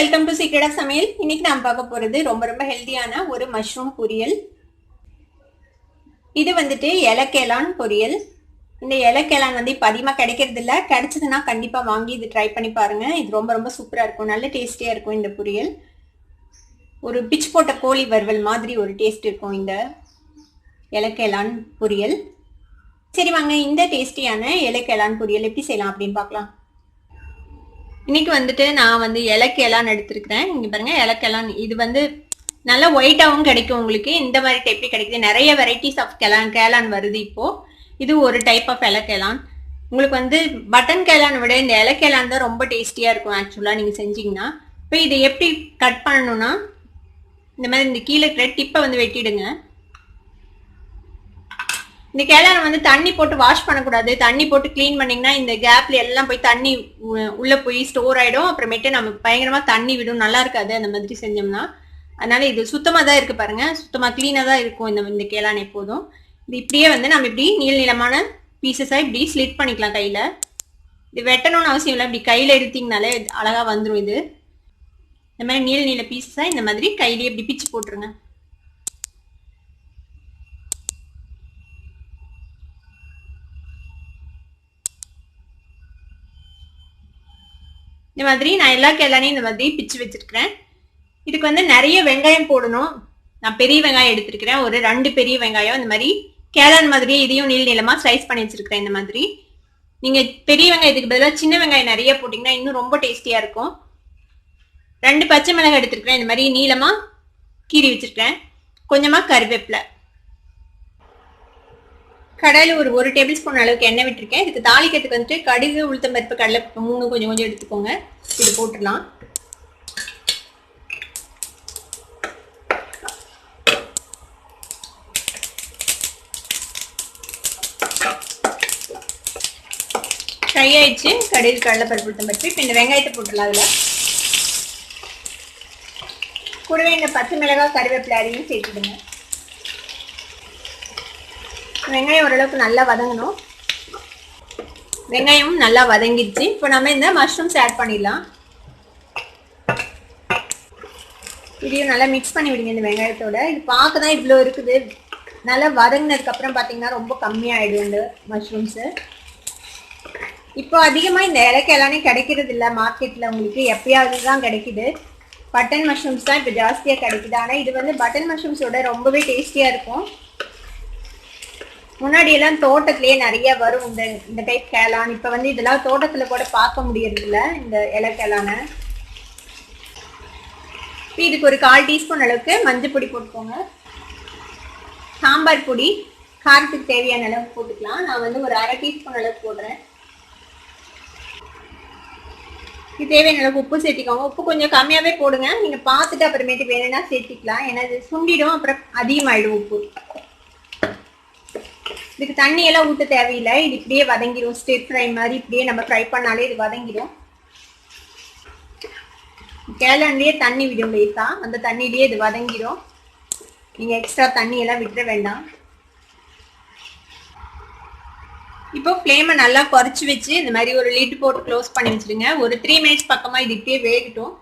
Welcome to secret of சமையல். இன்னைக்கு நான் பார்க்க போறது ரொம்ப ரொம்ப ஹெல்தியான ஒரு மஷ்ரூம் பொரியல். இது வந்துட்டு இலக்கேலான் பொரியல். இந்த இலக்கேலான் வந்து இப்போ அதிகமாக கிடைக்கிறது இல்லை. கிடைச்சதுன்னா கண்டிப்பாக வாங்கி இது ட்ரை பண்ணி பாருங்க. இது ரொம்ப ரொம்ப சூப்பராக இருக்கும், நல்ல டேஸ்டியாக இருக்கும். இந்த பொரியல் ஒரு பிச் போட்ட கோழி வறுவல் மாதிரி ஒரு டேஸ்ட் இருக்கும் இந்த இலக்கேலான் பொரியல். சரி வாங்க, இந்த டேஸ்டியான இலக்கேலான் பொரியல் எப்படி செய்யலாம் அப்படின்னு பார்க்கலாம். இன்னைக்கு வந்துட்டு நான் வந்து இலக்கேலான் எடுத்துருக்கிறேன். இங்கே பாருங்க, இலக்கேலான் இது வந்து நல்லா ஒயிட்டாகவும் கிடைக்கும் உங்களுக்கு. இந்த மாதிரி டைப்லேயே கிடைக்குது. நிறைய வெரைட்டிஸ் ஆஃப் கேலான் வருது இப்போ. இது ஒரு டைப் ஆஃப் இலக்கேலான். உங்களுக்கு வந்து பட்டன் கேலான் விட இந்த இலக்கேலான் தான் ரொம்ப டேஸ்டியாக இருக்கும் ஆக்சுவலாக நீங்கள் செஞ்சிங்கன்னா. இப்போ இதை எப்படி கட் பண்ணணும்னா, இந்த மாதிரி இந்த கீழே இருக்கிற டிப்பை வந்து வெட்டிடுங்க. இந்த கேலான் வந்து தண்ணி போட்டு வாஷ் பண்ணக்கூடாது. தண்ணி போட்டு கிளீன் பண்ணிங்கன்னா இந்த கேப்ல எல்லாம் போய் தண்ணி உள்ளே போய் ஸ்டோர் ஆகிடும். அப்புறமேட்டு நமக்கு பயங்கரமாக தண்ணி விடும், நல்லா இருக்காது அந்த மாதிரி செஞ்சோம்னா. அதனால இது சுத்தமாக தான் இருக்குது பாருங்க, சுத்தமாக க்ளீனாக தான் இருக்கும் இந்த கேலான் எப்போதும். இது இப்படியே வந்து நம்ம இப்படி நீளமான பீசஸாக இப்படி ஸ்லிட் பண்ணிக்கலாம் கையில். இது வெட்டணும்னு அவசியம் இல்லை, இப்படி கையில் எடுத்தீங்கனாலே அழகாக வந்துடும். இது இந்த மாதிரி நீள பீசஸாக இந்த மாதிரி கையிலேயே இப்படி பிச்சு போட்டுருங்க. இந்த மாதிரி நான் எல்லா கேலானையும் இந்த மாதிரி பிச்சு வச்சிருக்கிறேன். இதுக்கு வந்து நிறைய வெங்காயம் போடணும். நான் பெரிய வெங்காயம் எடுத்திருக்கிறேன், ஒரு 2 பெரிய வெங்காயம். இந்த மாதிரி கேலான் மாதிரி இதையும் நீளமாக ஸ்லைஸ் பண்ணி வச்சிருக்கிறேன். இந்த மாதிரி நீங்க பெரிய வெங்காயத்துக்கு பதிலாக சின்ன வெங்காயம் நிறைய போட்டிங்கன்னா இன்னும் ரொம்ப டேஸ்டியா இருக்கும். 2 பச்சை மிளகாய் எடுத்திருக்கிறேன், இந்த மாதிரி நீளமா கீறி வச்சிருக்கிறேன். கொஞ்சமா கருவேப்பிலை. கடாயில் ஒரு 1 டேபிள் ஸ்பூன் அளவுக்கு எண்ணெய் விட்டுருக்கேன். இதுக்கு தாளிக்கிறதுக்கு வந்துட்டு கடுகு, உளுத்தம் பருப்பு, கடலை 3 கொஞ்சம் கொஞ்சம் எடுத்துக்கோங்க. இது போட்டுடலாம். ஃப்ரை ஆயிடுச்சு கடுகு, கடலை பருப்பு, உளுத்தம் பருப்பு. இப்போ இந்த வெங்காயத்தை போட்டுடலாம். அதில் கூடவே இந்த பச்சை மிளகாய், கருவேப்பிலை அதையும் சேர்த்துடுங்க. வெங்காயம் ஓரளவுக்கு நல்லா வதங்கணும். வெங்காயமும் நல்லா வதங்கிடுச்சு. இப்போ நம்ம இந்த மஷ்ரூம்ஸ் ஆட் பண்ணிடலாம். இதையும் நல்லா மிக்ஸ் பண்ணி விடுங்க இந்த வெங்காயத்தோட. இது பார்க்க தான் இவ்வளோ இருக்குது. நல்லா வதங்கினதுக்கு அப்புறம் பார்த்தீங்கன்னா ரொம்ப கம்மியாயிடும் இந்த மஷ்ரூம்ஸு. இப்போ அதிகமாக இந்த இலக்கேலானே கிடைக்கிறது இல்லை மார்க்கெட்டில். உங்களுக்கு எப்பயாவது தான் கிடைக்குது. பட்டன் மஷ்ரூம்ஸ் தான் இப்போ ஜாஸ்தியாக கிடைக்குது. ஆனால் இது வந்து பட்டன் மஷ்ரூம்ஸோட ரொம்பவே டேஸ்டியாக இருக்கும். முன்னாடி எல்லாம் தோட்டத்திலேயே நிறைய வரும் இந்த டைப் கேலான். இப்போ வந்து இதெல்லாம் தோட்டத்தில் கூட பார்க்க முடியறது இல்லை இந்த இலக்கேலான. இதுக்கு ஒரு 1/4 டீஸ்பூன் அளவுக்கு மஞ்சள் பொடி போட்டுக்கோங்க. சாம்பார் பொடி காரத்துக்கு தேவையான அளவு போட்டுக்கலாம். நான் வந்து ஒரு 1/2 டீஸ்பூன் அளவுக்கு போடுறேன். இது தேவையான அளவுக்கு உப்பு சேர்த்திக்கோங்க. உப்பு கொஞ்சம் கம்மியாகவே போடுங்க. நீங்கள் பார்த்துட்டு அப்புறமேட்டு வேணும்னா சேர்த்திக்கலாம். ஏன்னா இது சுண்டிடும், அப்புறம் அதிகமாகிடும் உப்பு. இதுக்கு தண்ணியெல்லாம் ஊற்ற தேவையில்லை. இது இப்படியே வதங்கிடும். ஸ்டிர் ஃப்ரை மாதிரி இப்படியே நம்ம ஃப்ரை பண்ணாலே இது வதங்கிடும். கேலான்லேயே தண்ணி விடும் லேசா, அந்த தண்ணியிலேயே இது வதங்கிடும். நீங்கள் எக்ஸ்ட்ரா தண்ணியெல்லாம் விட்டுற வேண்டாம். இப்போ ஃப்ளேமை நல்லா குறைச்சி வச்சு இந்த மாதிரி ஒரு லிட் போட்டு க்ளோஸ் பண்ணி வச்சுருங்க. ஒரு 3 மினிட்ஸ் பக்கமாக இது இப்படியே வேகட்டும்.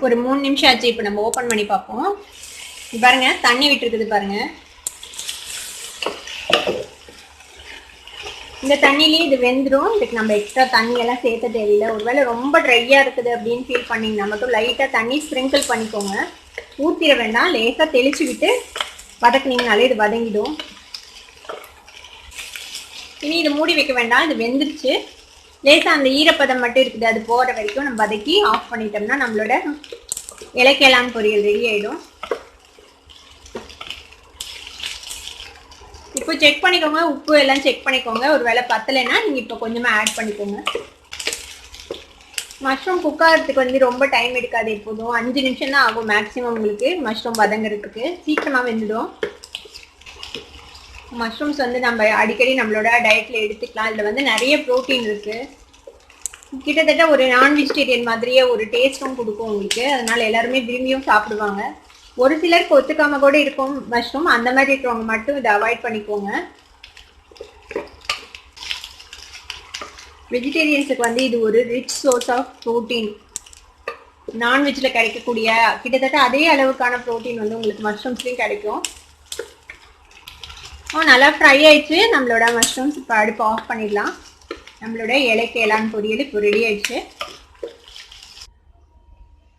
ஒரு 3 நிமிஷம் ஆச்சு. இப்போ நம்ம ஓப்பன் பண்ணி பார்ப்போம். பாருங்க, தண்ணி விட்டுருக்குது பாருங்க. இந்த தண்ணியிலேயே இது வெந்துடும். இதுக்கு நம்ம எக்ஸ்ட்ரா தண்ணியெல்லாம் சேர்த்த தேவையில்லை. ஒருவேளை ரொம்ப ட்ரையாக இருக்குது அப்படின்னு ஃபீல் பண்ணிங்கன்னா மட்டும் லைட்டாக தண்ணி ஸ்ப்ரிங்கிள் பண்ணிக்கோங்க. ஊற்றிட வேண்டாம், லேசாக தெளிச்சு விட்டு வதக்குனீங்கனாலே இது வதங்கிடும். இனி இது மூடி வைக்க வேண்டாம், இது வெந்துருச்சு. லேசாக அந்த ஈரப்பதம் மட்டும் இருக்குது, அது போகிற வரைக்கும் நம்ம வதக்கி ஆஃப் பண்ணிட்டோம்னா நம்மளோட இலக்கேலான் பொரியல் ரெடி ஆகிடும். இப்போ செக் பண்ணிக்கோங்க, உப்பு எல்லாம் செக் பண்ணிக்கோங்க. ஒரு வேளை பத்தலைன்னா நீங்கள் இப்போ கொஞ்சமாக ஆட் பண்ணிக்கோங்க. மஷ்ரூம் குக் ஆகிறதுக்கு வந்து ரொம்ப டைம் எடுக்காது. எப்போதும் 5 நிமிஷம் தான் ஆகும் மேக்ஸிமம் உங்களுக்கு மஷ்ரூம் வதங்கிறதுக்கு. சீக்கிரமாக வெந்துடும். மஷ்ரூம்ஸ் வந்து நம்ம அடிக்கடி நம்மளோட டயட்டில் எடுத்துக்கலாம். இதில் வந்து நிறைய ப்ரோட்டீன் இருக்குது. கிட்டத்தட்ட ஒரு நான் வெஜிடேரியன் மாதிரியே ஒரு டேஸ்ட்டும் கொடுக்கும் உங்களுக்கு. அதனால் எல்லாருமே விரும்பியும் சாப்பிடுவாங்க. ஒரு சிலருக்கு ஒத்துக்காம கூட இருக்கும் மஷ்ரூம். அந்த மாதிரி இருக்கிறவங்க மட்டும் இதை அவாய்ட் பண்ணிக்கோங்க. வெஜிடேரியன்ஸுக்கு வந்து இது ஒரு ரிச் சோர்ஸ் ஆஃப் ப்ரோட்டீன். நான்வெஜ்ல கிடைக்கக்கூடிய கிட்டத்தட்ட அதே அளவுக்கான ப்ரோட்டீன் வந்து உங்களுக்கு மஷ்ரூம்ஸ்லயும் கிடைக்கும். நல்லா ஃப்ரை ஆயிடுச்சு நம்மளோட மஷ்ரூம்ஸ். இப்போ அடுப்பு ஆஃப் பண்ணிடலாம். நம்மளோட இலைக்கேலான் பொரியல் இப்போ ரெடி ஆயிடுச்சு.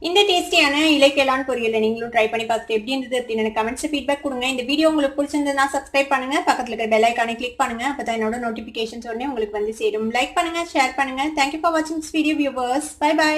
இந்த டேஸ்டியான இலைக்கேலான் பொரியலை நீங்களும் ட்ரை பண்ணி பார்த்துட்டு எப்படி இருந்தது அப்படின்னு எனக்கு கமெண்ட்ஸ் ஃபீட்பேக் கொடுங்க. இந்த வீடியோ உங்களுக்கு பிடிச்சிருந்ததுன்னா சப்ஸ்கிரைப் பண்ணுங்க, பக்கத்துல இருக்கிற பெல் ஐக்கானை கிளிக் பண்ணுங்க. அப்பதான் என்னோட நோட்டிபிகேஷன்ஸ் உடனே உங்களுக்கு வந்து சேரும். லைக் பண்ணுங்க, ஷேர் பண்ணுங்க. தேங்க்யூ ஃபார் வாட்சிங் this video viewers. Bye by.